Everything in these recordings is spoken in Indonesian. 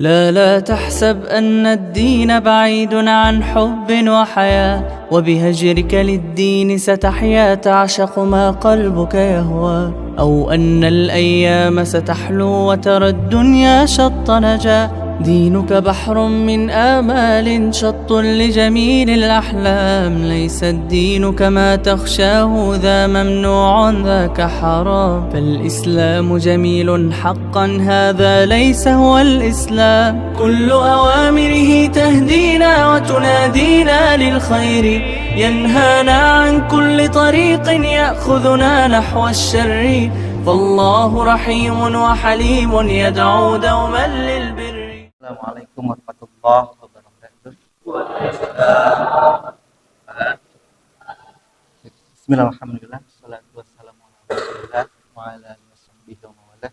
لا تحسب أن الدين بعيد عن حب وحياة، وبهجرك للدين ستحيا تعشق ما قلبك يهوى، أو أن الأيام ستحلو وترى الدنيا شط نجاة. دينك بحر من آمال شط لجميل الأحلام، ليس الدين كما تخشاه ذا ممنوع ذاك حرام. فالإسلام جميل حقا هذا ليس هو الإسلام، كل أوامره تهدينا وتنادينا للخير، ينهانا عن كل طريق يأخذنا نحو الشر. فالله رحيم وحليم يدعو دوما للبر. Assalamualaikum warahmatullahi wabarakatuh. Bismillahirrahmanirrahim. Wassalatu wassalamu ala Rasulillah wa ala alihi washabbihi wa mawalah.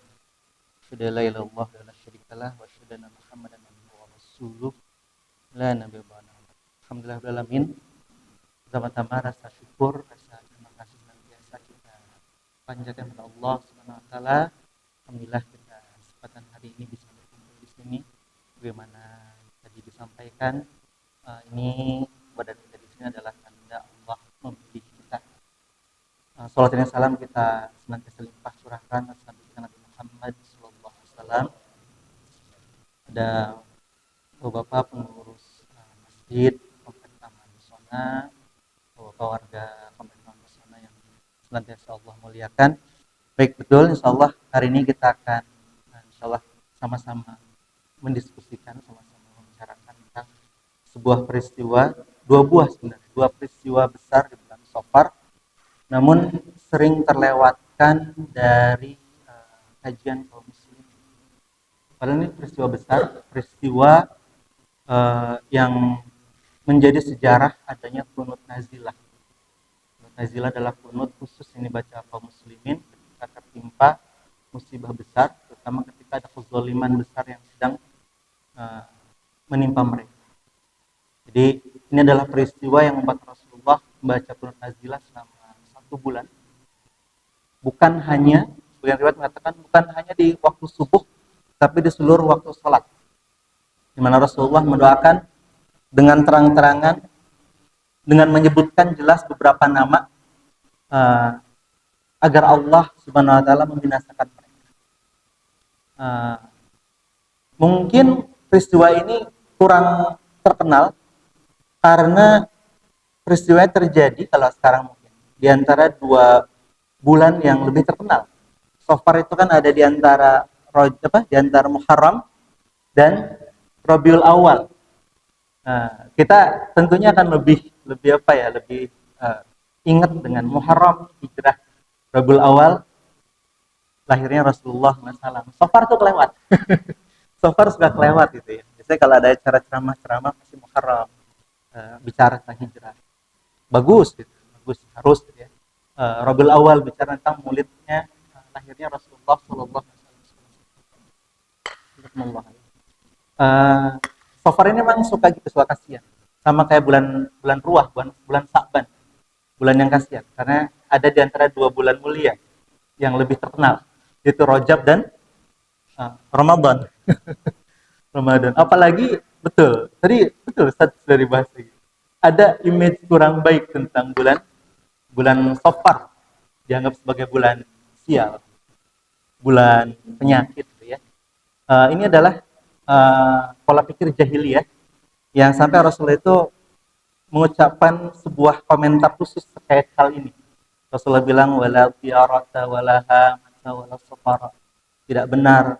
Asyhadu an la ilaha illallah wa la syarika lah wa asyhadu anna Muhammadan abduhu wa rasuluh. La nabiyya ba'dahu. Alhamdulillahirabbil alamin. Pertama-tama rasa syukur, rasa terima kasih senantiasa kita panjatkan kepada Allah Subhanahu wa taala. Alhamdulillah kita kesempatan hari ini bisa berkumpul di sini. Bagaimana tadi disampaikan, ini ibadah kita di sini adalah tanda Allah memilih kita. Salat dan salam kita senantiasa limpah curahkan atas Nabi Muhammad SAW. Ada bapak pengurus masjid, komplek Taman Pesona, bapak warga komplek Taman Pesona yang senantiasa Allah muliakan. Baik, betul. Insya Allah hari ini kita akan insya Allah sama-sama mendiskusikan, sama-sama membicarakan tentang sebuah peristiwa, dua peristiwa besar di bulan Safar, namun sering terlewatkan dari kajian kaum muslimin. Padahal ini peristiwa besar, peristiwa yang menjadi sejarah adanya qunut nazilah. Qunut nazilah adalah qunut khusus yang dibaca kaum muslimin ketika tertimpa musibah besar, terutama ketika ada kezaliman besar yang sedang menimpa mereka. Jadi ini adalah peristiwa yang membuat Rasulullah membaca qunut nazilah selama 1 bulan. Bukan hanya, sebagian riwayat mengatakan bukan hanya di waktu subuh, tapi di seluruh waktu salat. Di mana Rasulullah mendoakan dengan terang-terangan, dengan menyebutkan jelas beberapa nama agar Allah Subhanahu wa taala membinasakan mereka. Mungkin peristiwa ini kurang terkenal karena peristiwa terjadi kalau sekarang mungkin di antara 2 bulan yang lebih terkenal. Safar itu kan ada di antara Muharram dan Rabiul Awal. Kita tentunya akan lebih ingat dengan Muharram hijrah, Rabiul Awal lahirnya Rasulullah SAW. Safar tuh kelewat. Safar sudah kelewat gitu ya. Biasanya kalau ada acara ceramah pasti Muharram bicara tentang hijrah. Bagus gitu. Bagus, harus gitu ya. Rabiul Awal bicara tentang maulidnya lahirnya Rasulullah sallallahu alaihi wasallam. Safar ini memang suka kasihan. Sama kayak bulan Ruah, bulan Sa'ban. Bulan yang kasihan karena ada di antara 2 bulan mulia yang lebih terkenal, yaitu Rajab dan Ramadan. Ramadan. Apalagi betul dari bahasa gitu. Ada image kurang baik tentang bulan Safar, dianggap sebagai bulan sial, bulan penyakit gitu ya. Ini adalah pola pikir jahiliyah yang sampai Rasulullah itu mengucapkan sebuah komentar khusus terkait hal ini. Rasulullah bilang wala tiyarata wala hamata wala safara. Tidak benar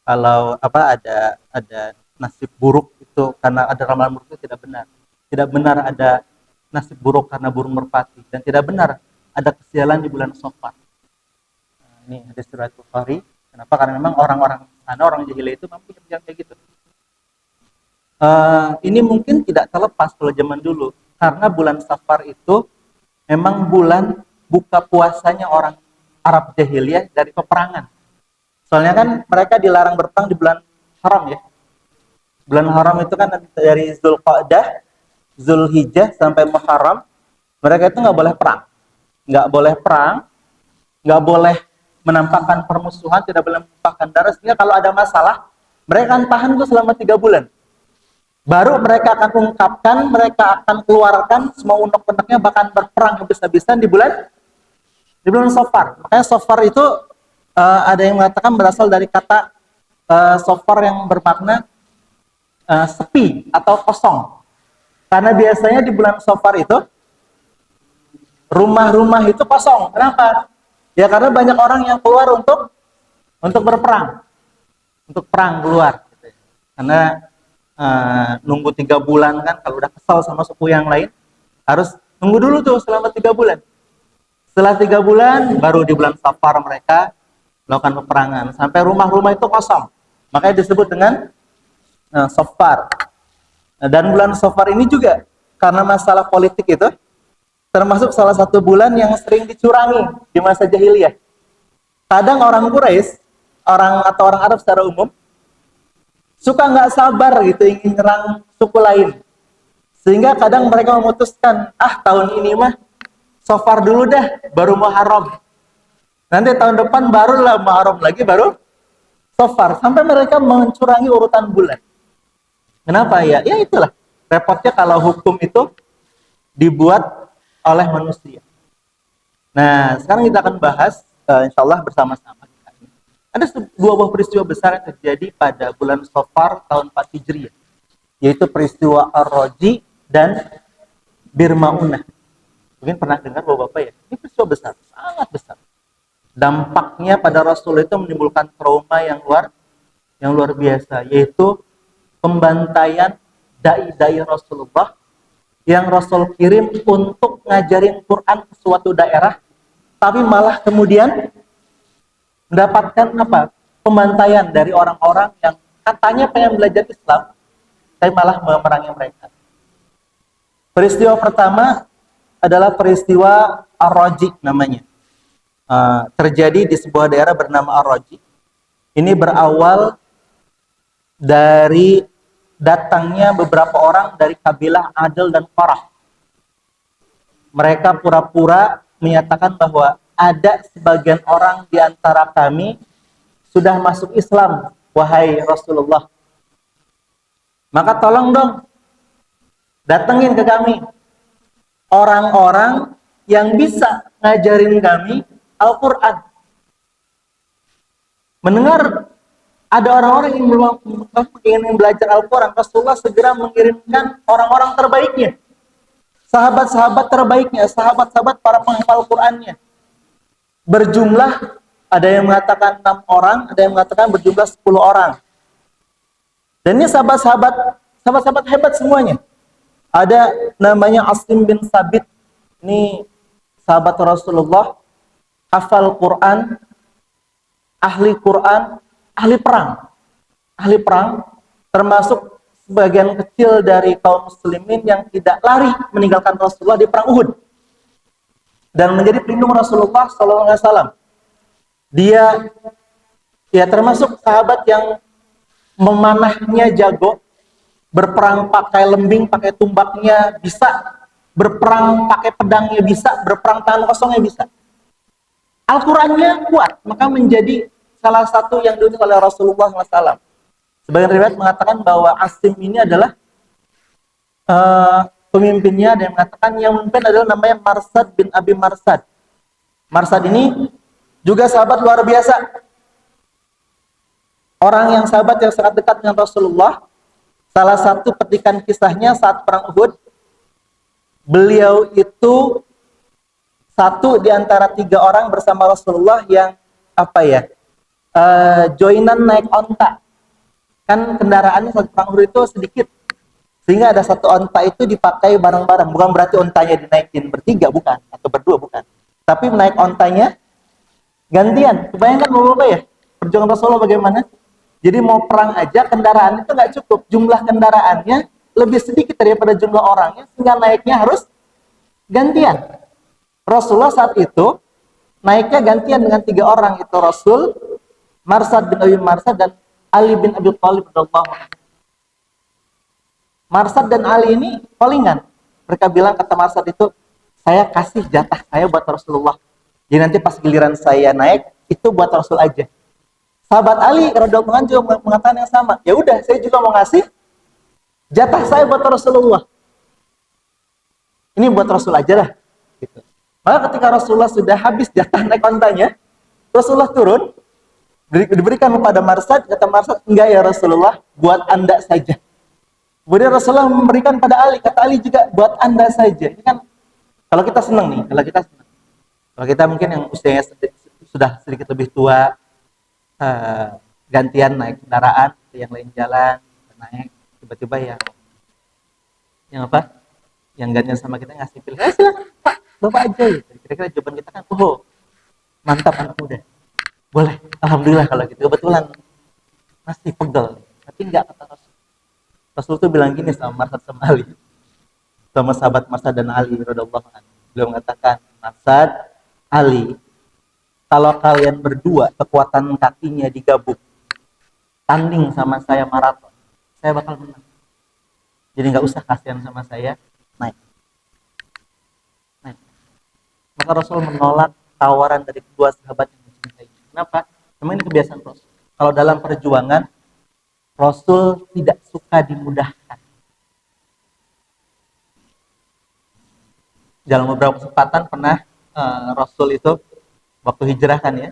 kalau ada nasib buruk itu karena ada ramalan buruk itu tidak benar. Tidak benar ada nasib buruk karena burung merpati, dan tidak benar ada kesialan di bulan Safar. Ini hadis riwayat Bukhari. Kenapa? Karena memang orang jahiliyah itu mampu punya kayak gitu. Ini mungkin tidak terlepas kalau zaman dulu, karena bulan Safar itu memang bulan buka puasanya orang Arab jahiliyah dari peperangan. Soalnya kan mereka dilarang berperang di bulan haram ya. Bulan haram itu kan dari Zulqa'dah, Zulhijjah sampai Muharram. Mereka itu nggak boleh perang, nggak boleh menampakkan permusuhan, tidak boleh menumpahkan darah. Sehingga kalau ada masalah Mereka akan tahan itu selama 3 bulan. Baru mereka akan ungkapkan, mereka akan keluarkan semua unek-uneknya, bahkan berperang habis-habisan di bulan Safar. Makanya Safar itu ada yang mengatakan berasal dari kata Safar yang bermakna sepi atau kosong. Karena biasanya di bulan Safar itu rumah-rumah itu kosong. Kenapa? Ya karena banyak orang yang keluar untuk berperang, untuk perang keluar. Gitu. Karena nunggu 3 bulan kan, kalau udah kesal sama suku yang lain, harus nunggu dulu tuh selama 3 bulan. Setelah 3 bulan, baru di bulan Safar mereka melakukan peperangan. Sampai rumah-rumah itu kosong. Makanya disebut dengan Safar. Dan bulan Safar ini juga, karena masalah politik itu, termasuk salah satu bulan yang sering dicurangi di masa jahiliyah. Kadang orang Quraisy, orang Arab secara umum, suka nggak sabar gitu ingin nyerang suku lain, sehingga kadang mereka memutuskan tahun ini mah Safar dulu dah, baru Muharram, nanti tahun depan barulah Muharram lagi, baru Safar, sampai mereka mencurangi urutan bulan. Kenapa ya? Ya itulah repotnya kalau hukum itu dibuat oleh manusia. Nah sekarang kita akan bahas insya Allah bersama-sama. Ada 2 buah peristiwa besar yang terjadi pada bulan Safar tahun 4 Hijriah, yaitu peristiwa Ar-Raji dan Bir Maunah. Mungkin pernah dengar Bapak-bapak ya? Ini peristiwa besar, sangat besar. Dampaknya pada Rasul itu menimbulkan trauma yang luar biasa, yaitu pembantaian dai-dai Rasulullah yang Rasul kirim untuk ngajarin Quran ke suatu daerah, tapi malah kemudian mendapatkan pembantaian dari orang-orang yang katanya pengen belajar Islam, tapi malah memerangi mereka. Peristiwa pertama adalah peristiwa Ar-Raji namanya. Terjadi di sebuah daerah bernama Ar-Raji. Ini berawal dari datangnya beberapa orang dari kabilah Adil dan Qarah. Mereka pura-pura menyatakan bahwa ada sebagian orang di antara kami sudah masuk Islam, wahai Rasulullah. Maka tolong dong, datengin ke kami orang-orang yang bisa ngajarin kami Al-Quran. Mendengar ada orang-orang yang ingin belajar Al-Quran, Rasulullah segera mengirimkan orang-orang terbaiknya, sahabat-sahabat terbaiknya, sahabat-sahabat para penghafal Qurannya. Berjumlah, ada yang mengatakan 6 orang, ada yang mengatakan berjumlah 10 orang. Dan ini sahabat-sahabat hebat semuanya. Ada namanya Asim bin Sabit, ini sahabat Rasulullah, hafal Quran, ahli perang, termasuk sebagian kecil dari kaum muslimin yang tidak lari meninggalkan Rasulullah di perang Uhud dan menjadi pelindung Rasulullah SAW. Dia ya termasuk sahabat yang memanahnya jago, berperang pakai lembing, pakai tumbaknya bisa, berperang pakai pedangnya bisa, berperang tangan kosongnya bisa. Al-Qurannya kuat, maka menjadi salah satu yang diutus oleh Rasulullah SAW. Sebagian riwayat mengatakan bahwa Asim ini adalah pemimpinnya, dan mengatakan yang memimpin adalah namanya Marsad bin Abi Marsad. Marsad ini juga sahabat luar biasa. Orang yang sahabat yang sangat dekat dengan Rasulullah. Salah satu petikan kisahnya saat perang Uhud, beliau itu satu di antara 3 orang bersama Rasulullah yang joinan naik onta. Kan kendaraannya saat perang Uhud itu sedikit, sehingga ada satu onta itu dipakai bareng-bareng. Bukan berarti ontanya dinaikin bertiga, bukan, atau berdua, bukan. Tapi naik ontanya gantian. Bayangkan Bapak ya, perjuangan Rasulullah bagaimana? Jadi mau perang aja kendaraan itu nggak cukup, jumlah kendaraannya lebih sedikit daripada jumlah orangnya, sehingga naiknya harus gantian. Rasulullah saat itu naiknya gantian dengan 3 orang, itu Rasul, Marsad bin Abi Marsad, dan Ali bin Abi Thalib radhiyallahu anhu. Marsad dan Ali ini palingan. Mereka bilang, kata Marsad itu, saya kasih jatah saya buat Rasulullah. Jadi nanti pas giliran saya naik, itu buat Rasul aja. Sahabat Ali radhiyallahu anhu juga mengatakan yang sama. Ya udah, saya juga mau ngasih jatah saya buat Rasulullah. Ini buat Rasul aja lah. Gitu. Maka ketika Rasulullah sudah habis jatah naik ontanya, Rasulullah turun, diberikan kepada Marsad, kata Marsad, enggak ya Rasulullah, buat Anda saja. Kemudian Rasulullah memberikan pada Ali, kata Ali juga, buat Anda saja. Ini kan, kalau kita senang nih, kalau kita mungkin yang usianya sudah sedikit lebih tua, gantian naik kendaraan, yang lain jalan, naik, tiba-tiba yang apa? Yang gantian sama kita ngasih pilihan, silakan Pak, Bapak aja gitu. Kira-kira jawaban kita kan, oh mantap anak muda, boleh, alhamdulillah kalau gitu. Kebetulan masih pegel, tapi enggak, kata Rasul itu bilang gini sama Marsad sama Ali, sama sahabat Marsad dan Ali radhiyallahu anhu. Beliau mengatakan, Marsad, Ali, kalau kalian berdua kekuatan kakinya digabung, tanding sama saya maraton, saya bakal menang. Jadi nggak usah kasihan sama saya, naik. Maka Rasul menolak tawaran dari kedua sahabat yang mencintai. Kenapa? Memang ini kebiasaan Rasul. Kalau dalam perjuangan, Rasul tidak suka dimudahkan. Dalam beberapa kesempatan pernah Rasul itu waktu hijrah kan ya,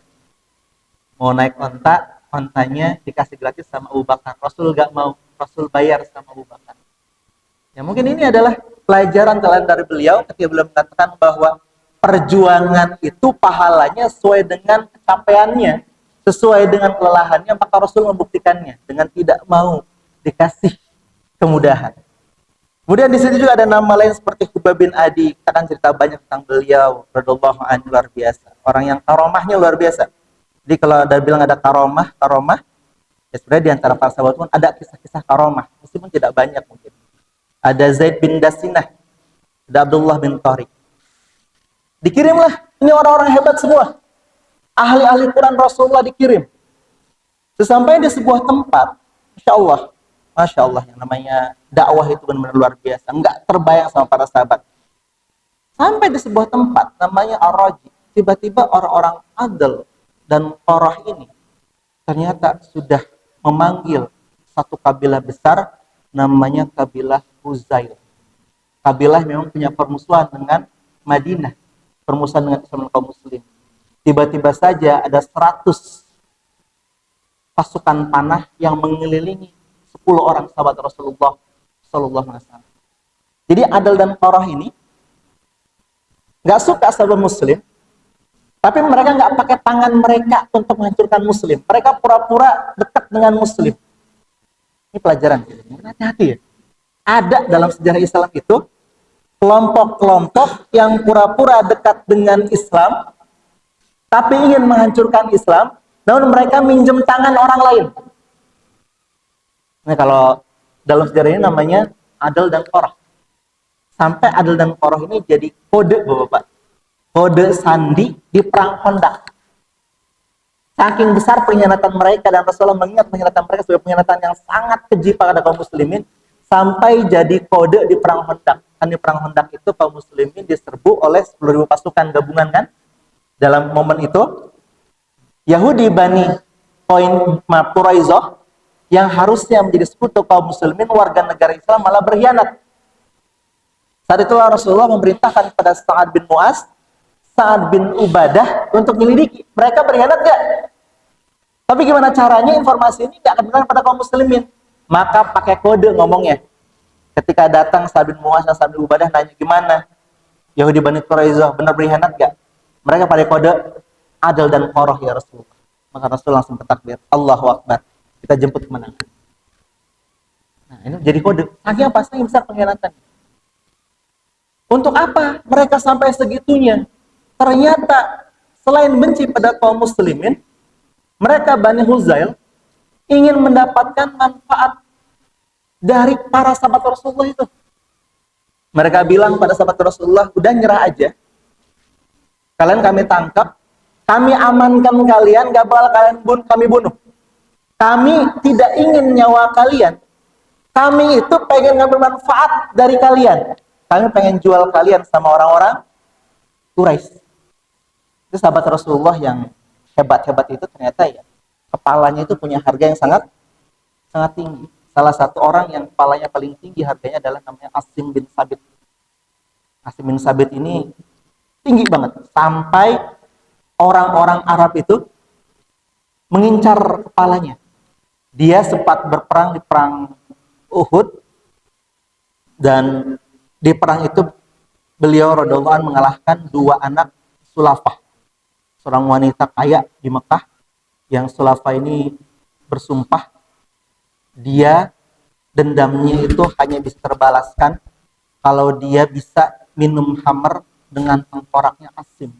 mau naik onta, ontanya dikasih gratis sama Abu Bakar. Rasul gak mau, Rasul bayar sama Abu Bakar. Ya mungkin ini adalah pelajaran teladan dari beliau ketika beliau mengatakan bahwa perjuangan itu pahalanya sesuai dengan capaiannya, sesuai dengan kelelahannya, maka Rasul membuktikannya dengan tidak mau dikasih kemudahan. Kemudian di sini juga ada nama lain seperti Hubab bin Adi. Kita akan cerita banyak tentang beliau, radhiyallahu anhu, luar biasa. Orang yang karomahnya luar biasa. Jadi kalau ada bilang ada karomah, ya sebenarnya di antara para sahabat pun ada kisah-kisah karomah, meskipun tidak banyak mungkin. Ada Zaid bin Dasinah, ada Abdullah bin Tariq. Dikirimlah, ini orang-orang hebat semua. Ahli-ahli Quran Rasulullah dikirim. Sesampainya di sebuah tempat, Masya Allah, yang namanya dakwah itu benar-benar luar biasa. Enggak terbayang sama para sahabat. Sampai di sebuah tempat, namanya Ar-Raji. Tiba-tiba orang-orang Adl dan Qorah ini ternyata sudah memanggil satu kabilah besar, namanya kabilah Huzail. Kabilah memang punya permusuhan dengan Madinah, permusuhan dengan Islam kaum muslim. Tiba-tiba saja ada 100 pasukan panah yang mengelilingi 10 orang sahabat Rasulullah sallallahu alaihi wasallam. Jadi Adl dan Qorah ini nggak suka sahabat muslim, tapi mereka nggak pakai tangan mereka untuk menghancurkan muslim. Mereka pura-pura dekat dengan muslim. Ini pelajaran. Hati-hati ya. Ada dalam sejarah Islam itu kelompok-kelompok yang pura-pura dekat dengan Islam, tapi ingin menghancurkan Islam, namun mereka minjem tangan orang lain. Nah, kalau dalam sejarah ini namanya Adl dan Qorah. Sampai Adl dan Qorah ini jadi kode, Bapak. Kode sandi di perang Khandaq. Saking besar pengkhianatan mereka, dan Rasulullah mengingat pengkhianatan mereka sebagai pengkhianatan yang sangat keji pada kaum muslimin, sampai jadi kode di perang Khandaq. Kan di perang Khandaq itu kaum muslimin diserbu oleh 10.000 pasukan gabungan kan. Dalam momen itu Yahudi Bani Quraisyah yang harusnya menjadi sekutu kaum muslimin, warga negara Islam, malah berkhianat. Saat itulah Rasulullah memerintahkan kepada Sa'ad bin Mu'az, Sa'ad bin Ubadah untuk menyelidiki mereka berkhianat gak? Tapi gimana caranya informasi ini gak akan benar pada kaum muslimin? Maka pakai kode ngomongnya. Ketika datang Sa'ad bin Mu'az dan Sa'ad bin Ubadah nanya, gimana Yahudi Bani Quraisyah benar berkhianat gak? Mereka pada kode Adl dan Qorah ya Rasulullah. Maka Rasul langsung bertakbir, Allahu Akbar, kita jemput kemenangan. Nah, ini jadi kode. Akhirnya pasti besar pengkhianatan. Untuk apa mereka sampai segitunya? Ternyata selain benci pada kaum muslimin, mereka Bani Huzail ingin mendapatkan manfaat dari para sahabat Rasulullah itu. Mereka bilang pada sahabat Rasulullah, udah nyerah aja. Kalian kami tangkap, kami amankan kalian, gak bakal kami bunuh. Kami tidak ingin nyawa kalian. Kami itu pengen ngambil manfaat dari kalian. Kami pengen jual kalian sama orang-orang Quraisy. Itu sahabat Rasulullah yang hebat-hebat itu ternyata ya kepalanya itu punya harga yang sangat sangat tinggi. Salah satu orang yang kepalanya paling tinggi harganya adalah namanya Asim bin Sabit. Asim bin Sabit ini tinggi banget sampai orang-orang Arab itu mengincar kepalanya. Dia sempat berperang di perang Uhud, dan di perang itu beliau radhiyallahu anhu mengalahkan 2 anak Sulafah, seorang wanita kaya di Mekah, yang Sulafah ini bersumpah dia dendamnya itu hanya bisa terbalaskan kalau dia bisa minum khamr dengan tengkoraknya Asim,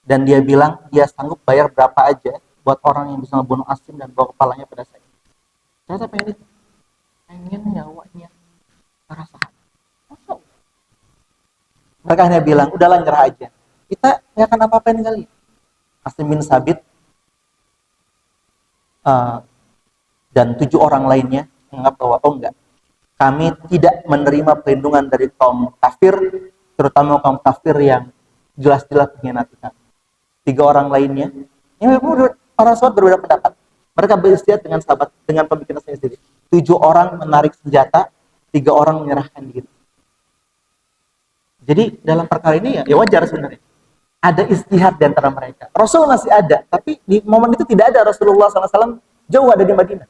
dan dia bilang dia sanggup bayar berapa aja buat orang yang bisa membunuh Asim dan bawa kepalanya pada saya. Ternyata pengen nyawanya para sahabat. Mereka hanya bilang, udahlah nyerah aja. Kita nggak akan apa-apain kali. Asim bin Sabit dan 7 orang lainnya menganggap bahwa oh enggak, kami tidak menerima perlindungan dari kaum kafir, terutama kaum kafir yang jelas-jelas mengkhianati kami. 3 orang lainnya, ini para sahabat berbeda pendapat. Mereka beristihad dengan pemikiran sendiri. 7 orang menarik senjata, 3 orang menyerahkan diri. Jadi dalam perkara ini ya wajar sebenarnya. Ada istihad di antara mereka. Rasul masih ada, tapi di momen itu tidak ada Rasulullah SAW, jauh ada di Madinah.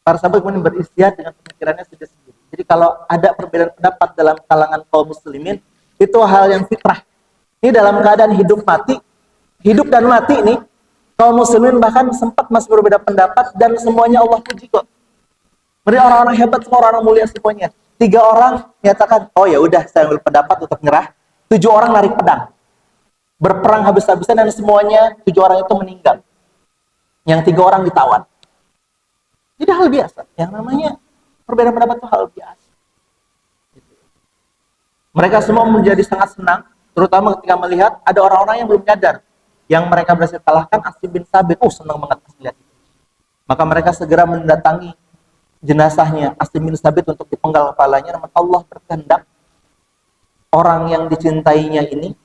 Para sahabat kemudian beristihad dengan pemikirannya sendiri-sendiri. Jadi kalau ada perbedaan pendapat dalam kalangan kaum muslimin, itu hal yang fitrah. Ini dalam keadaan hidup dan mati ini, kaum muslimin bahkan sempat masih berbeda pendapat dan semuanya Allah puji kok. Mereka orang-orang hebat, semua orang mulia semuanya. 3 orang menyatakan, oh ya udah saya ambil pendapat untuk nyerah. 7 orang narik pedang, berperang habis-habisan dan semuanya 7 orang itu meninggal. Yang 3 orang ditawan. Jadi hal biasa. Yang namanya perbedaan pendapat itu hal biasa. Mereka semua menjadi sangat senang, terutama ketika melihat ada orang-orang yang belum nyadar, yang mereka berhasil kalahkan Asim bin Sabit. Senang banget melihat itu. Maka mereka segera mendatangi jenazahnya Asim bin Sabit untuk dipenggal kepalanya. Namun Allah berkehendak orang yang dicintainya ini,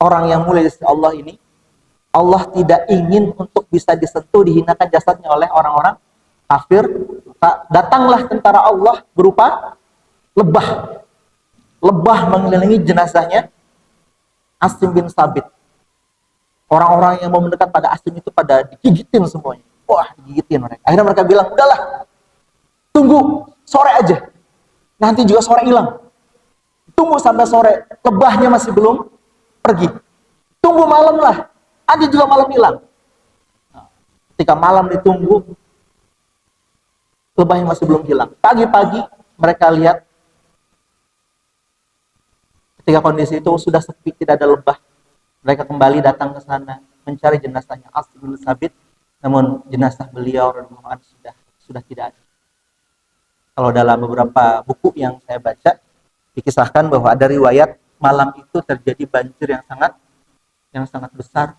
orang yang mulia di sisi Allah ini, Allah tidak ingin untuk bisa disentuh, dihinakan jasadnya oleh orang-orang kafir. Datanglah tentara Allah berupa lebah mengelilingi jenazahnya Asim bin Sabit. Orang-orang yang mau mendekat pada Asim itu pada digigitin semuanya. Wah, digigitin mereka. Akhirnya mereka bilang, udahlah, tunggu sore aja, nanti juga sore hilang. Tunggu sampai sore, lebahnya masih belum pergi. Tunggu malam lah, nanti juga malam hilang. Ketika malam ditunggu, lebahnya masih belum hilang. Pagi-pagi mereka lihat, ketika kondisi itu sudah sepi, tidak ada lebah, mereka kembali datang ke sana mencari jenazahnya Asim bin Sabit. Namun jenazah beliau sudah tidak ada. Kalau dalam beberapa buku yang saya baca, dikisahkan bahwa ada riwayat malam itu terjadi banjir yang sangat besar.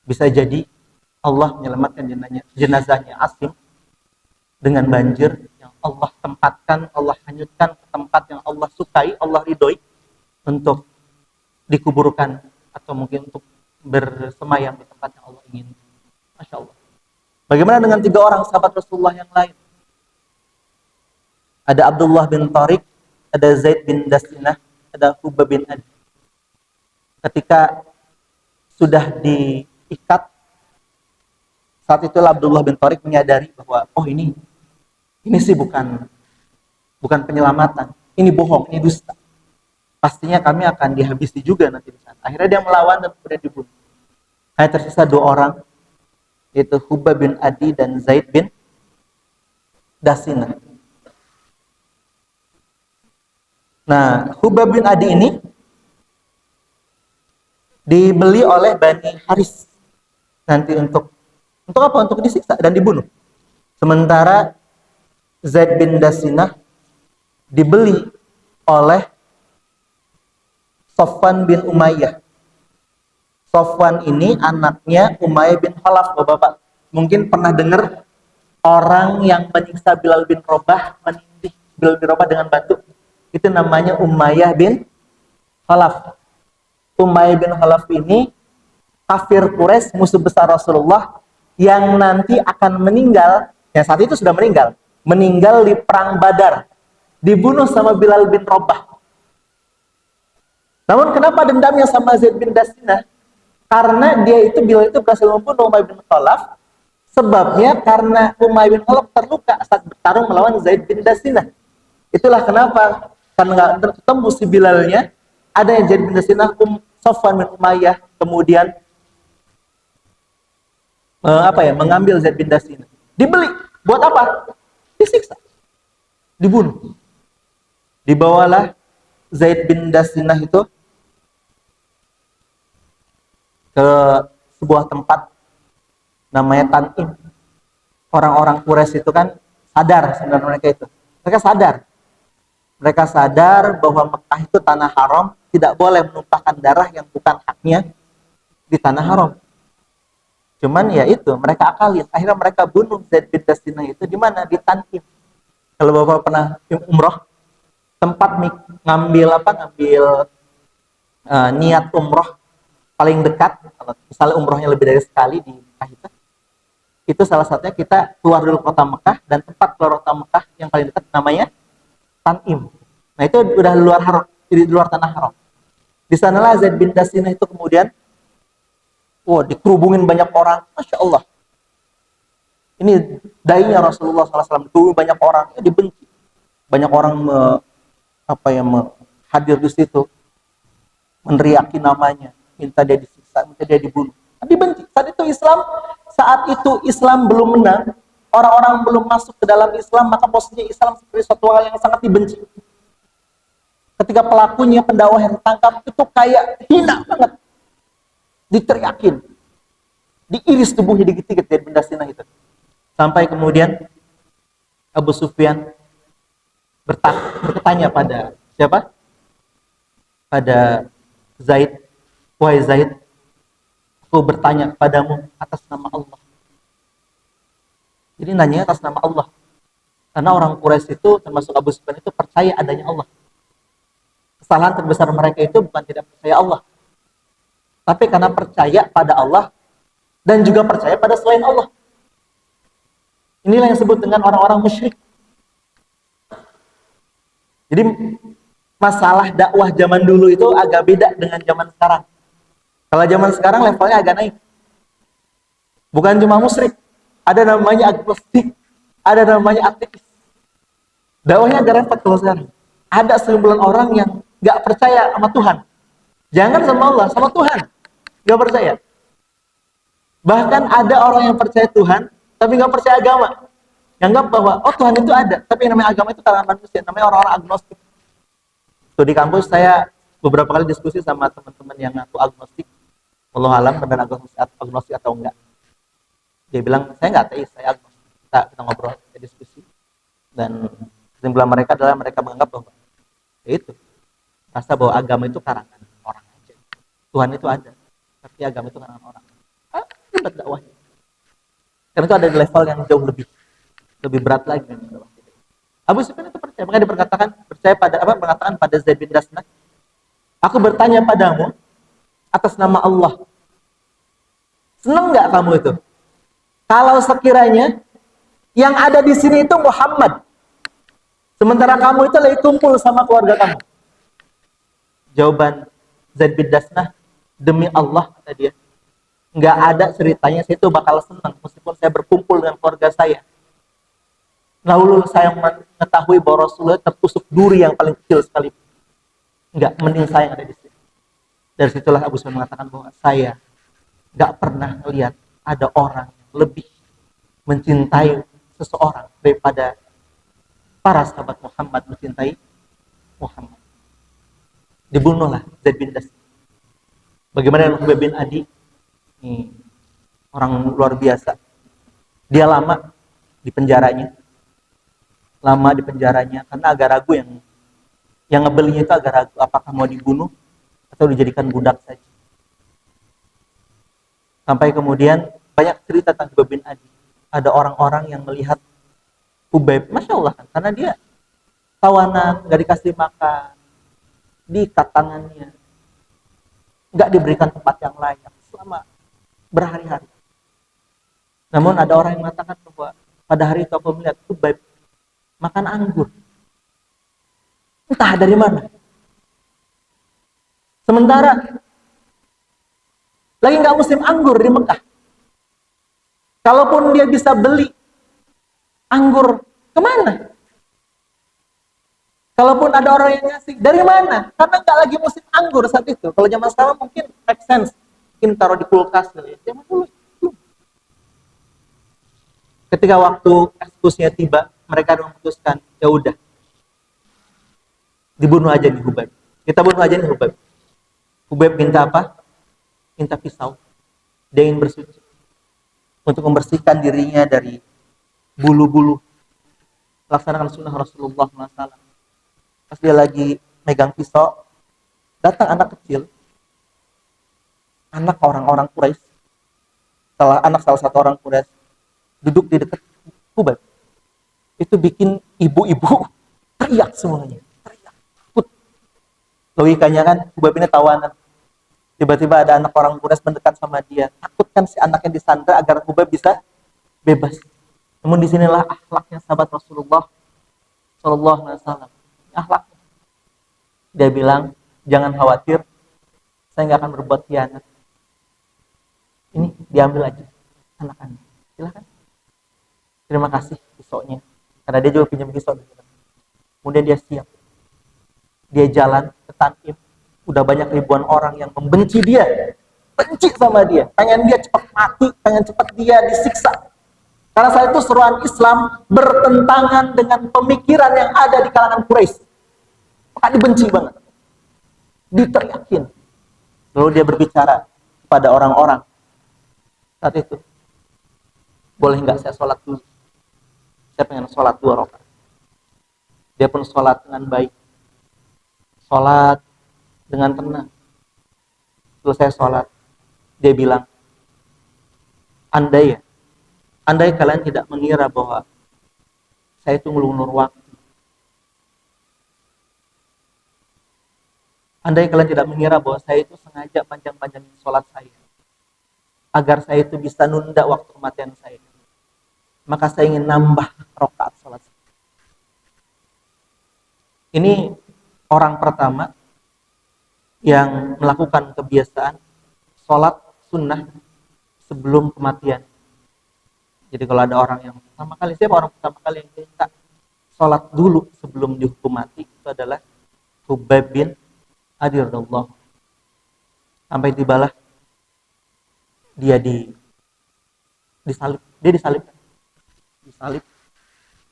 Bisa jadi Allah menyelamatkan jenazahnya Asim dengan banjir yang Allah tempatkan, Allah hanyutkan ke tempat yang Allah sukai, Allah ridhoi untuk dikuburkan atau mungkin untuk bersemayam di tempat yang Allah ingin. Masya Allah. Bagaimana dengan 3 orang sahabat Rasulullah yang lain? Ada Abdullah bin Tariq, ada Zaid bin Dasinah, ada Hubab bin Adi. Ketika sudah diikat, saat itulah Abdullah bin Tariq menyadari bahwa oh ini sih bukan penyelamatan, ini bohong, ini dusta. Pastinya kami akan dihabisi juga nanti di sana. Akhirnya dia melawan dan kemudian dibunuh. Hanya tersisa 2 orang, yaitu Hubab bin Adi dan Zaid bin Dasinah. Nah, Hubab bin Adi ini dibeli oleh Bani Haris nanti untuk apa? Untuk disiksa dan dibunuh. Sementara Zaid bin Dasinah dibeli oleh Sofwan bin Umayyah. Sofwan ini anaknya Umayyah bin Khalaf. Bapak mungkin pernah dengar orang yang menyiksa Bilal bin Rabah, menindih Bilal bin Rabah dengan batu. Itu namanya Umayyah bin Khalaf. Umayyah bin Khalaf ini kafir Quraisy, musuh besar Rasulullah, yang nanti akan meninggal, yang saat itu sudah meninggal di perang Badar, dibunuh sama Bilal bin Rabah. Namun kenapa dendamnya sama Zaid bin Dasinah? Karena Bilal itu berhasil membunuh Umayyah bin Khalaf. Sebabnya karena Umayyah bin Khalaf terluka saat bertarung melawan Zaid bin Dasinah. Itulah kenapa, karena nggak tembus si Bilalnya, ada yang Zaid bin Dasinah, Safwan bin Umayyah kemudian mengambil Zaid bin Dasinah. Dibeli buat apa? Disiksa, dibunuh. Dibawalah Zaid bin Dasinah itu ke sebuah tempat namanya Tan'im. Orang-orang Quraisy itu kan sadar sebenarnya mereka itu. Mereka sadar bahwa Mekah itu tanah haram, tidak boleh menumpahkan darah yang bukan haknya di tanah haram. Cuman ya itu, mereka akalin. Akhirnya mereka bunuh Zaid bin Dasinah itu di mana? Di Tan'im. Kalau Bapak pernah umroh, tempat ngambil niat umroh paling dekat, kalau misalnya umrohnya lebih dari sekali di Mekah itu salah satunya kita keluar dulu kota Mekah, dan tempat keluar kota Mekah yang paling dekat namanya Tan'im. Nah itu udah di luar tanah haram. Di sanalah Zaid bin Dasinah itu kemudian dikerubungin banyak orang, Masya Allah. Ini dai-nya Rasulullah SAW, dikerubungin banyak orang, dibenci. Banyak orang hadir di situ, meneriaki namanya, minta dia disiksa, minta dia dibunuh. Dibenci. Saat itu Islam belum menang, orang-orang belum masuk ke dalam Islam, maka posisinya Islam seperti suatu hal yang sangat dibenci. Ketika pelakunya, pendakwah yang ditangkap itu kayak hina banget, diteriakin, diiris tubuhnya dikit-dikit dari benda sinah itu. Sampai kemudian Abu Sufyan bertanya pada siapa? Pada Zaid, wahai Zaid, aku bertanya padamu atas nama Allah. Jadi nanya atas nama Allah. Karena orang Quraisy itu, termasuk Abu Sufyan itu, percaya adanya Allah. Kesalahan terbesar mereka itu bukan tidak percaya Allah, tapi karena percaya pada Allah dan juga percaya pada selain Allah. Inilah yang disebut dengan orang-orang musyrik. Jadi masalah dakwah zaman dulu itu agak beda dengan zaman sekarang. Kalau zaman sekarang levelnya agak naik. Bukan cuma musyrik, ada namanya agnostik, ada namanya ateis. Dakwahnya agak repot kalau sekarang. Ada sekumpulan orang yang gak percaya sama Tuhan. Jangan sama Allah, sama Tuhan. Gak percaya. Bahkan ada orang yang percaya Tuhan, tapi gak percaya agama. Yang bahwa, Tuhan itu ada, tapi yang namanya agama itu kalangan manusia, namanya orang-orang agnostik. Tuh di kampus saya beberapa kali diskusi sama teman-teman yang ngaku agnostik. Allah alam benar agnostik atau enggak. Dia bilang, saya nggak ateis, saya agnostik. Kita ngobrol, kita diskusi. Dan kesimpulan mereka adalah mereka menganggap bahwa itu rasa bahwa agama itu karangan orang aja. Tuhan itu ada, tapi agama itu karangan orang. Hebat dakwahnya. Karena itu ada di level yang jauh lebih berat lagi dengan dakwah kita. Abu Sufyan itu percaya, makanya mengatakan pada Zaid bin Dasinah, aku bertanya padamu atas nama Allah. Senang nggak kamu itu? Kalau sekiranya yang ada di sini itu Muhammad, sementara kamu itu lagi kumpul sama keluarga kamu. Jawaban Zaid bin Dasinah, demi Allah, kata dia, nggak ada ceritanya saya itu bakal senang meskipun saya berkumpul dengan keluarga saya. Lalu saya mengetahui bahwa Rasulullah tertusuk duri yang paling kecil sekali. Nggak, mending saya yang ada di sini. Dari situlah Abu Sufyan mengatakan bahwa saya nggak pernah melihat ada orang yang lebih mencintai seseorang daripada para sahabat Muhammad mencintai Muhammad. Dibunuhlah Zaid bin Dasinah. Bagaimana dengan Khubayb bin Adi? Ini orang luar biasa. Dia lama di penjaranya karena agak ragu, yang ngebelinya itu agak ragu apakah mau dibunuh atau dijadikan budak saja. Sampai kemudian banyak cerita tentang Khubayb bin Adi. Ada orang-orang yang melihat Khubayb, Masya Allah kan, karena dia tawanan, nggak dikasih makan, diikat tangannya, nggak diberikan tempat yang layak selama berhari-hari. Namun ada orang yang mengatakan bahwa pada hari itu aku melihat Khubayb makan anggur. Entah dari mana. Sementara lagi nggak musim anggur di Mekah. Kalaupun dia bisa beli anggur, kemana? Kalaupun ada orang yang ngasih, dari mana? Karena nggak lagi musim anggur saat itu. Kalau zaman sekarang mungkin make sense. Mungkin taruh di kulkas. Zaman dulu. Ketika waktu eksekusinya tiba, mereka memutuskan, ya udah, dibunuh aja nih Khubayb. Kita bunuh aja nih Khubayb. Khubayb minta apa? Minta pisau. Dia ingin bersuci untuk membersihkan dirinya dari bulu-bulu. Laksanakan sunnah Rasulullah SAW. Pas dia lagi megang pisau, datang anak kecil, anak orang-orang Quraisy, anak salah satu orang Quraisy, duduk di dekat Khubayb. Itu bikin ibu-ibu teriak semuanya, teriak, takut. Logikanya kan, Khubayb ini tawanan. Tiba-tiba ada anak orang Quraisy mendekat sama dia, takut kan si anaknya disandra agar Khubayb bisa bebas. Namun disinilah akhlaknya sahabat Rasulullah Sallallahu Alaihi Wasallam. Akhlak. Dia bilang, jangan khawatir, saya nggak akan berbuat khianat. Ini diambil aja anak-anak. Silakan. Terima kasih pisaunya. Karena dia juga pinjam pisau. Kemudian dia siap. Dia jalan ke Taif. Udah banyak ribuan orang yang membenci dia. Benci sama dia. Pengen dia cepat mati. Pengen cepat dia disiksa. Karena saat itu seruan Islam bertentangan dengan pemikiran yang ada di kalangan Quraisy. Maka dibenci banget. Diteriakin. Lalu dia berbicara kepada orang-orang. Saat itu, boleh nggak saya sholat dulu? Saya pengen sholat 2 rakaat. Dia pun sholat dengan baik. Sholat dengan tenang. Lalu saya sholat. Dia bilang, andai kalian tidak mengira bahwa saya itu ngelunur waktu. Andai kalian tidak mengira bahwa saya itu sengaja panjang-panjangin sholat saya, agar saya itu bisa nunda waktu kematian saya, maka saya ingin nambah rakaat sholat. Ini orang pertama yang melakukan kebiasaan sholat sunnah sebelum kematian. Jadi kalau ada orang yang pertama kali, siapa orang pertama kali yang minta sholat dulu sebelum dihukum mati, itu adalah Khubayb bin Adi radhiyallahu. Sampai tibalah dia disalib,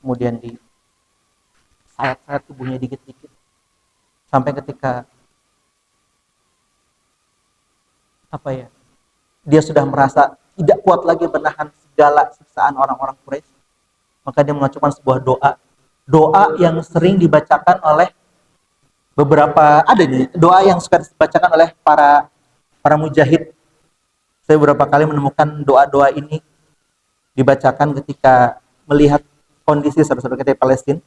kemudian disayat-sayat tubuhnya dikit-dikit, sampai ketika dia sudah merasa tidak kuat lagi menahan segala siksaan orang-orang Quraisy, maka dia mengajukan sebuah doa yang sering dibacakan oleh beberapa, ada nih doa yang suka dibacakan oleh para mujahid. Saya beberapa kali menemukan doa-doa ini dibacakan ketika melihat kondisi saudara-saudara kita di Palestina.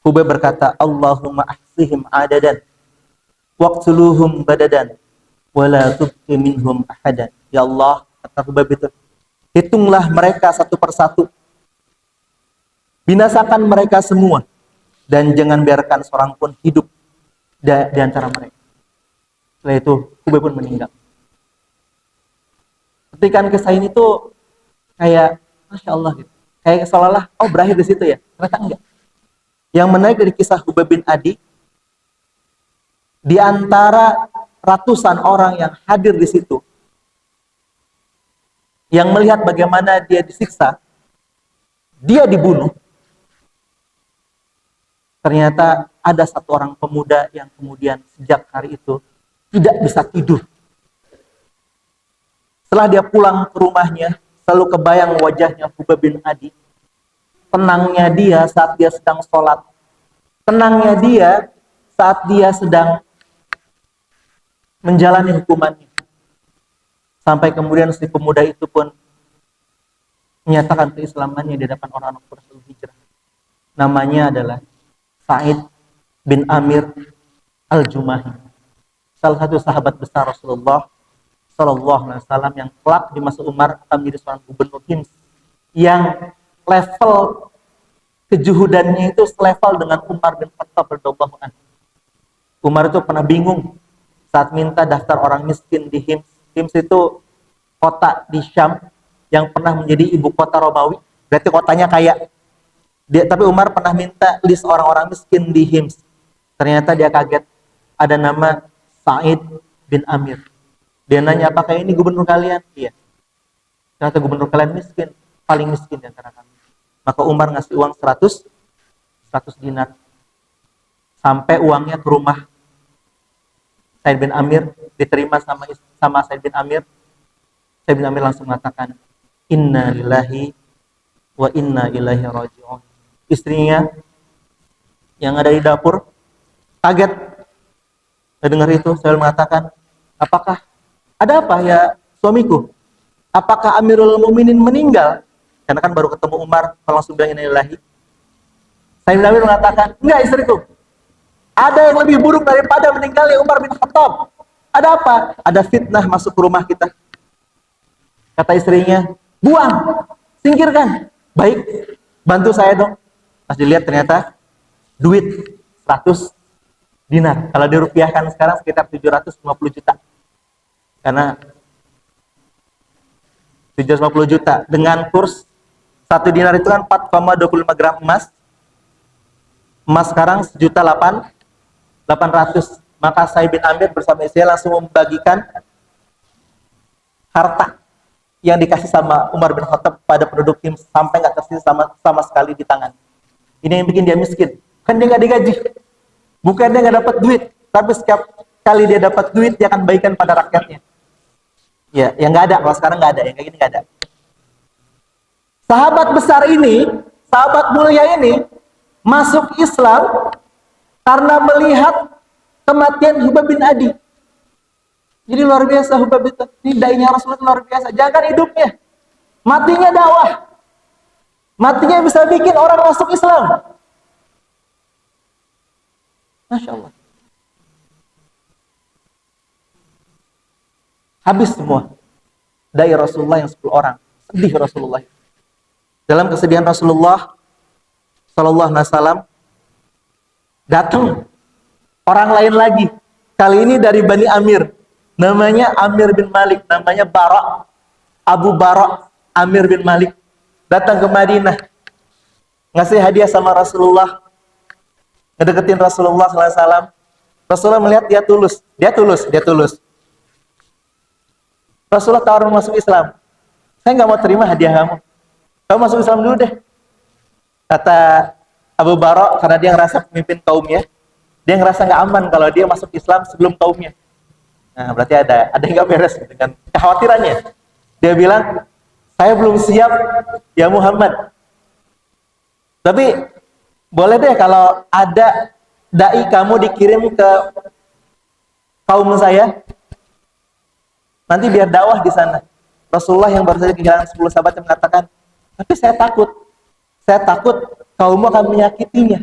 Khubayb berkata, Allahumma ahsihim adadan waqtuluhum badadan wala tubqi minhum ahadan. Ya Allah, kata Khubayb itu, hitunglah mereka satu persatu, binasakan mereka semua, dan jangan biarkan seorang pun hidup di antara mereka. Setelah itu Khubayb pun meninggal. Ketikan kisah ini tuh kayak Masya Allah gitu. Kayak seolah-olah berakhir di situ ya. Ternyata enggak. Yang menarik dari kisah Khubayb bin Adi, di antara ratusan orang yang hadir di situ, yang melihat bagaimana dia disiksa, dia dibunuh, ternyata ada satu orang pemuda yang kemudian sejak hari itu tidak bisa tidur. Setelah dia pulang ke rumahnya, selalu kebayang wajahnya Khubayb bin Adi. Tenangnya dia saat dia sedang sholat. Tenangnya dia saat dia sedang menjalani hukumannya. Sampai kemudian si pemuda itu pun menyatakan keislamannya di depan orang-orang Quraisy hijrah. Namanya adalah Sa'id bin Amir al-Jumahi, salah satu sahabat besar Rasulullah Sallallahu Alaihi Wasallam yang kelak di masa Umar akan menjadi seorang gubernur Hims yang level kejuhudannya itu selevel dengan Umar bin Khattab radhiyallahu anhu. Umar itu pernah bingung saat minta daftar orang miskin di Hims. Hims itu kota di Syam yang pernah menjadi ibu kota Romawi. Berarti kotanya kaya. Tapi Umar pernah minta list orang-orang miskin di Hims. Ternyata dia kaget. Ada nama Sa'id bin Amir. Dia nanya, apakah ini gubernur kalian? Iya. Ternyata gubernur kalian miskin. Paling miskin di antara kami. Maka Umar ngasih uang 100 dinar. Sampai uangnya ke rumah Sa'id bin Amir, diterima sama Sa'id bin Amir. Sa'id bin Amir langsung mengatakan, Inna lillahi wa inna ilaihi raji'un. Istrinya yang ada di dapur kaget. Saya dengar itu, saya mengatakan, apakah ada apa ya suamiku? Apakah Amirul Mukminin meninggal? Karena kan baru ketemu Umar, langsung bilang inna lillahi. Sa'id bin Amir mengatakan, enggak istriku. Ada yang lebih buruk daripada meninggalnya Umar bin Khattab. Ada apa? Ada fitnah masuk ke rumah kita. Kata istrinya, buang, singkirkan. Baik, bantu saya dong. Pas dilihat ternyata duit 100 dinar. Kalau dirupiahkan sekarang sekitar 750 juta. Karena 750 juta dengan kurs 1 dinar itu kan 4,25 gram emas. Emas sekarang 1.800.000. Maka Sa'id bin Amir bersama istrinya langsung membagikan harta yang dikasih sama Umar bin Khattab pada penduduk Hims sampai nggak tersisa sama sekali di tangan. Ini yang bikin dia miskin. Kan dia nggak digaji. Bukan dia nggak dapat duit, tapi setiap kali dia dapat duit dia akan bagikan pada rakyatnya. Ya, yang nggak ada. Kalau sekarang nggak ada, yang kayak gini nggak ada. Sahabat besar ini, sahabat mulia ini masuk Islam karena melihat kematian Hubab bin Adi. Jadi luar biasa Hubab itu. Ini dai-nya Rasulullah luar biasa. Jangan hidupnya, matinya dakwah. Matinya bisa bikin orang masuk Islam. Masya Allah. Habis semua dai Rasulullah yang 10 orang. Sedih Rasulullah. Dalam kesedihan Rasulullah Sallallahu Alaihi Wasallam datang orang lain lagi. Kali ini dari Bani Amir. Namanya Amir bin Malik. Namanya Bara. Abu Bara Amir bin Malik. Datang ke Madinah. Ngasih hadiah sama Rasulullah. Ngedeketin Rasulullah SAW. Rasulullah melihat dia tulus. Dia tulus. Rasulullah tawarin masuk Islam. Saya nggak mau terima hadiah kamu. Kamu masuk Islam dulu deh. Kata Abu Bara, karena dia ngerasa pemimpin kaumnya, dia ngerasa nggak aman kalau dia masuk Islam sebelum kaumnya. Nah, berarti ada yang nggak beres dengan kekhawatirannya. Dia bilang, saya belum siap, ya Muhammad. Tapi boleh deh kalau ada dai kamu dikirim ke kaum saya, nanti biar dakwah di sana. Rasulullah yang baru saja kehilangan 10 sahabat yang mengatakan, tapi saya takut kaummu akan menyakitinya.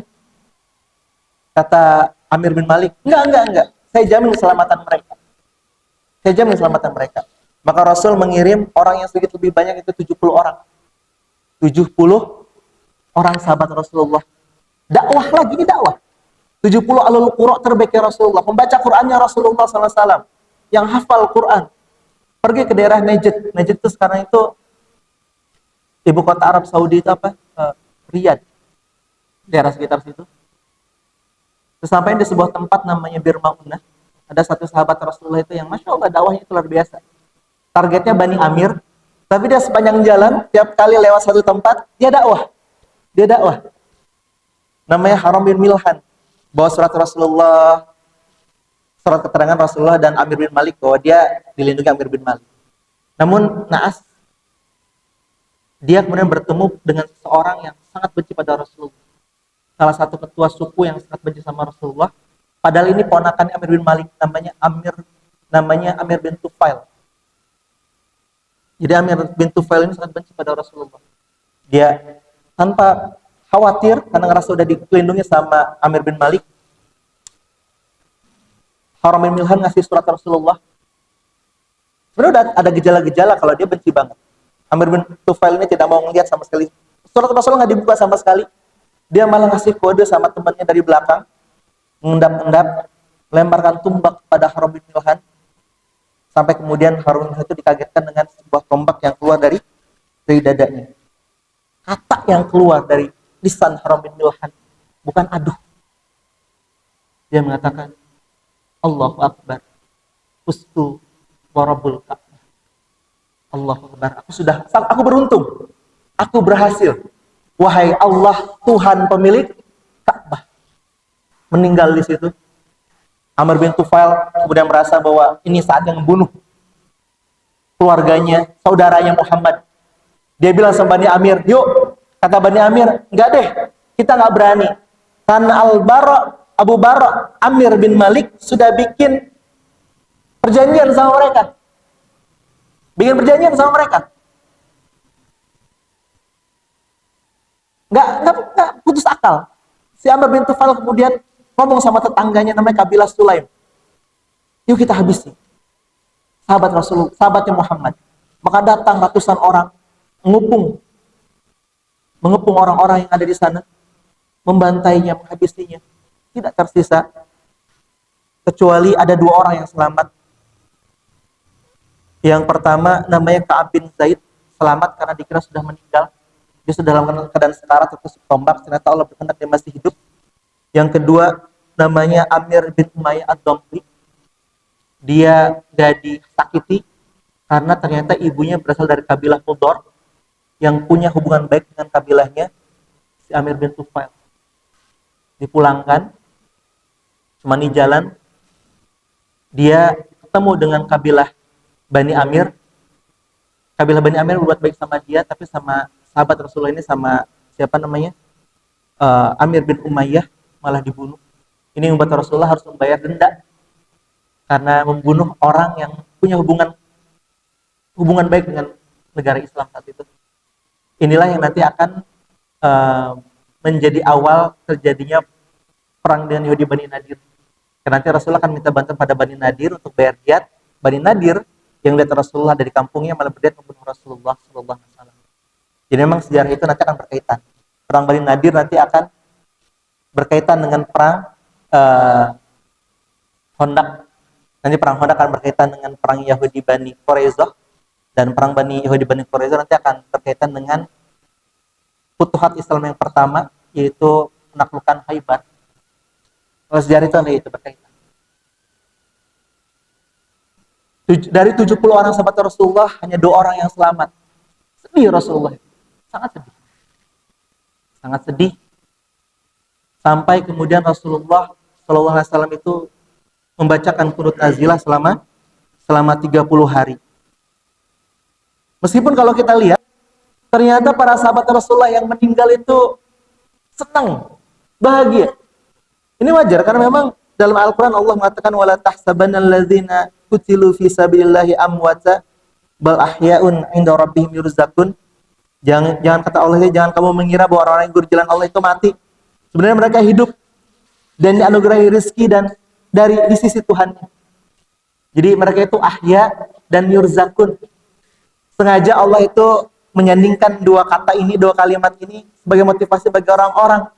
Kata Amir bin Malik, enggak. Saya jamin keselamatan mereka. Maka Rasul mengirim orang yang sedikit lebih banyak, itu 70 orang. 70 orang sahabat Rasulullah. Dakwah lagi, ini dakwah. 70 alul qura terbaiknya Rasulullah. Membaca Qur'annya Rasulullah SAW. Yang hafal Qur'an. Pergi ke daerah Najd. Najd itu sekarang itu ibu kota Arab Saudi itu apa? Riyadh. Daerah sekitar situ. Sesampainya di sebuah tempat namanya Bir Ma'unah. Ada satu sahabat Rasulullah itu yang Masya Allah dakwahnya itu luar biasa. Targetnya Bani Amir. Tapi dia sepanjang jalan, tiap kali lewat satu tempat, dia dakwah. Namanya Haram bin Milhan. Bawa surat Rasulullah, surat keterangan Rasulullah dan Amir bin Malik bahwa dia dilindungi Amir bin Malik. Namun naas, dia kemudian bertemu dengan seseorang yang sangat benci pada Rasulullah. Salah satu ketua suku yang sangat benci sama Rasulullah. Padahal ini ponakannya Amir bin Malik, namanya Amir bin Tufail. Jadi Amir bin Tufail ini sangat benci pada Rasulullah. Dia tanpa khawatir karena ngerasa sudah dilindungi sama Amir bin Malik, Haram bin Milhan ngasih surat Rasulullah. Sebenarnya udah ada gejala-gejala kalau dia benci banget. Amir bin Tufail ini tidak mau ngelihat sama sekali. Surat Rasulullah nggak dibuka sama sekali. Dia malah ngasih kode sama temannya dari belakang, mengendap-endap, lemparkan tumbak pada Harun bin Milhan, sampai kemudian Harun bin Milhan itu dikagetkan dengan sebuah tombak yang keluar dari dadanya. Kata yang keluar dari lisan Harun bin Milhan bukan aduh. Dia mengatakan, Allahu Akbar, ustu warabul Ka'bah. Allahu Akbar, aku beruntung, aku berhasil. Wahai Allah, Tuhan pemilik Ka'bah. Meninggal di situ. Amr bin Tufail kemudian merasa bahwa ini saat yang membunuh keluarganya, saudaranya Muhammad. Dia bilang sama Bani Amir, yuk, kata Bani Amir, enggak deh, kita enggak berani. Karena Abu Bara, Amir bin Malik sudah bikin perjanjian sama mereka. Bikin perjanjian sama mereka. Enggak putus akal. Si Amr bin Tufail kemudian ngomong sama tetangganya namanya kabilah Sulaim. Yuk kita habisi sahabat Rasulullah, sahabatnya Muhammad. Maka datang ratusan orang mengepung orang-orang yang ada di sana, membantainya, menghabisinya. Tidak tersisa kecuali ada 2 orang yang selamat. Yang pertama namanya Ka'ab bin Zaid, selamat karena dikira sudah meninggal. Dia sudah dalam keadaan sekarat tertusuk tombak, ternyata Allah berkehendak dia masih hidup. Yang kedua namanya Amir bin Umayyah ad-Damri. Dia gak disakiti karena ternyata ibunya berasal dari kabilah Mudor yang punya hubungan baik dengan kabilahnya si Amir bin Tufail. Dipulangkan, cuma di jalan dia ketemu dengan kabilah Bani Amir. Kabilah Bani Amir berbuat baik sama dia, tapi sama sahabat Rasulullah ini, sama siapa namanya, Amir bin Umayyah, malah dibunuh. Ini membuat Rasulullah harus membayar denda karena membunuh orang yang punya hubungan baik dengan negara Islam saat itu. Inilah yang nanti akan menjadi awal terjadinya perang dengan Yahudi Bani Nadir. Karena nanti Rasulullah akan minta bantuan pada Bani Nadir untuk bayar diat. Bani Nadir yang lihat Rasulullah dari kampungnya malah berdiat membunuh Rasulullah Sallallahu Alaihi Wasallam. Jadi memang sejarah itu nanti akan berkaitan. Perang Bani Nadir nanti akan berkaitan dengan perang Hondak. Nanti perang Hondak akan berkaitan dengan perang Yahudi Bani Quraisyah, dan perang Yahudi Bani Quraisyah nanti akan berkaitan dengan Futuhat Islam yang pertama, yaitu penaklukan Khaybar. Kalau sejarah itu nanti itu berkaitan. Dari 70 orang sahabat Rasulullah, hanya 2 orang yang selamat. Sedih Rasulullah, sangat sedih. Sangat sedih. Sampai kemudian Rasulullah Sallallahu Alaihi Wasallam itu membacakan qunut nazilah selama 30 hari. Meskipun kalau kita lihat, ternyata para sahabat Rasulullah yang meninggal itu senang, bahagia. Ini wajar karena memang dalam Al-Quran Allah mengatakan wala tahsabanna alladzina qutilu fi sabilillahi amwata bal ahya'un 'inda rabbihim yurzaqun. Jangan kata Allah, jangan kamu mengira bahwa orang-orang yang gugur jalan Allah itu mati. Sebenarnya mereka hidup dan dianugerahi rezeki dan di sisi Tuhan. Jadi mereka itu ahya dan yurzaqun. Sengaja Allah itu menyandingkan 2 kata ini, 2 kalimat ini sebagai motivasi bagi orang-orang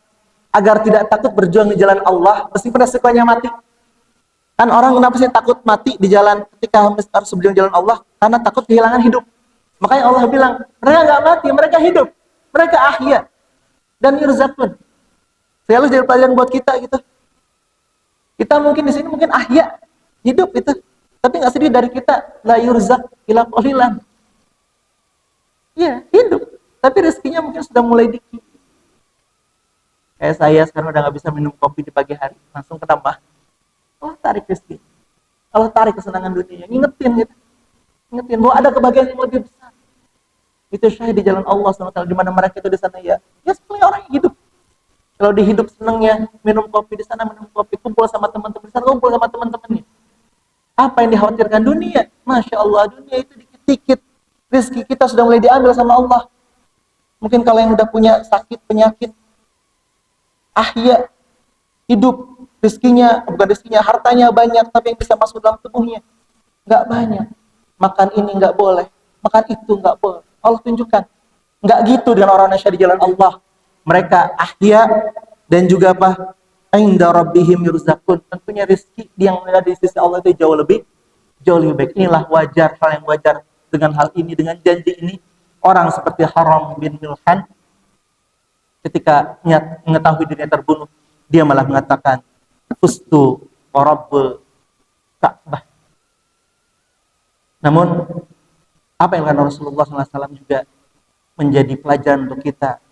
agar tidak takut berjuang di jalan Allah meskipun resikonya mati. Kan orang kenapa sih takut mati di jalan ketika harus berjuang di jalan Allah? Karena takut kehilangan hidup. Makanya Allah bilang, mereka nggak mati, mereka hidup, mereka ahya dan yurzaqun. Sekaligus jadi pelajaran buat kita gitu. Kita mungkin di sini mungkin ahya, hidup itu, tapi nggak sedih dari kita la yurzaq ila qalilan. Iya, hidup, tapi rezekinya mungkin sudah mulai dikit. Kayak saya sekarang udah nggak bisa minum kopi di pagi hari, langsung kenapa? Allah tarik rezeki, Allah tarik kesenangan dunia, ngingetin gitu, ngingetin bahwa ada kebahagiaan yang lebih besar. Itu syahid di jalan Allah SWT, di mana mereka itu di sana ya seperti orang yang hidup. Kalau di hidup senangnya minum kopi di sana, minum kopi, kumpul sama teman-teman di sana, kumpul sama teman-temannya. Apa yang dikhawatirkan dunia? Masya Allah, dunia itu dikit-dikit. Rezeki kita sudah mulai diambil sama Allah. Mungkin kalau yang udah punya sakit, penyakit, ahya, hidup, rezekinya, bukan rezekinya, hartanya banyak, tapi yang bisa masuk dalam tubuhnya nggak banyak. makan ini nggak boleh, makan itu nggak boleh. Allah tunjukkan. Nggak gitu dengan orang Indonesia di jalan Allah. Mereka ahya dan juga apa? Inda rabbihim yurzaqun. Tentunya rezeki yang ada di sisi Allah itu jauh lebih baik. Inilah wajar, hal yang wajar dengan hal ini, dengan janji ini. Orang seperti Haram bin Milhan ketika mengetahui dirinya terbunuh, dia malah mengatakan fustu warabbul Ka'bah. Namun apa yang dilakukan Rasulullah SAW juga menjadi pelajaran untuk kita,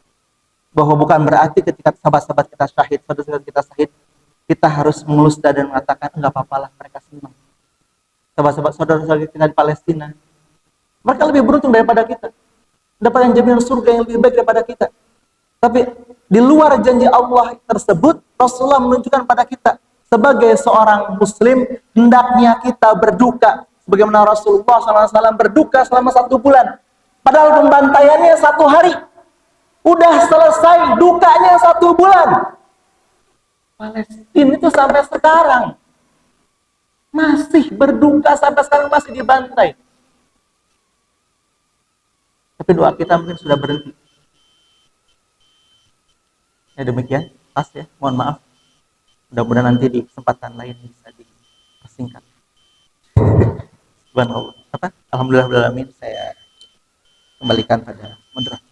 bahwa bukan berarti ketika sahabat-sahabat kita syahid, saudara-saudara kita syahid, kita harus mengelus dada dan mengatakan enggak apa-apalah, mereka senang. Sahabat-sahabat saudara-saudara kita di Palestina, mereka lebih beruntung daripada kita, dapat yang jaminan surga yang lebih baik daripada kita. Tapi di luar janji Allah tersebut, Rasulullah menunjukkan pada kita sebagai seorang muslim, hendaknya kita berduka sebagaimana Rasulullah SAW berduka selama 1 bulan. Padahal pembantaiannya 1 hari. Udah selesai dukanya 1 bulan. Palestina itu sampai sekarang masih berduka, sampai sekarang masih dibantai. Tapi doa kita mungkin sudah berhenti. Ya demikian, pas ya, mohon maaf. Mudah-mudahan nanti di kesempatan lain bisa dipersingkat. Subhanallah. Alhamdulillah, saya kembalikan pada moderator.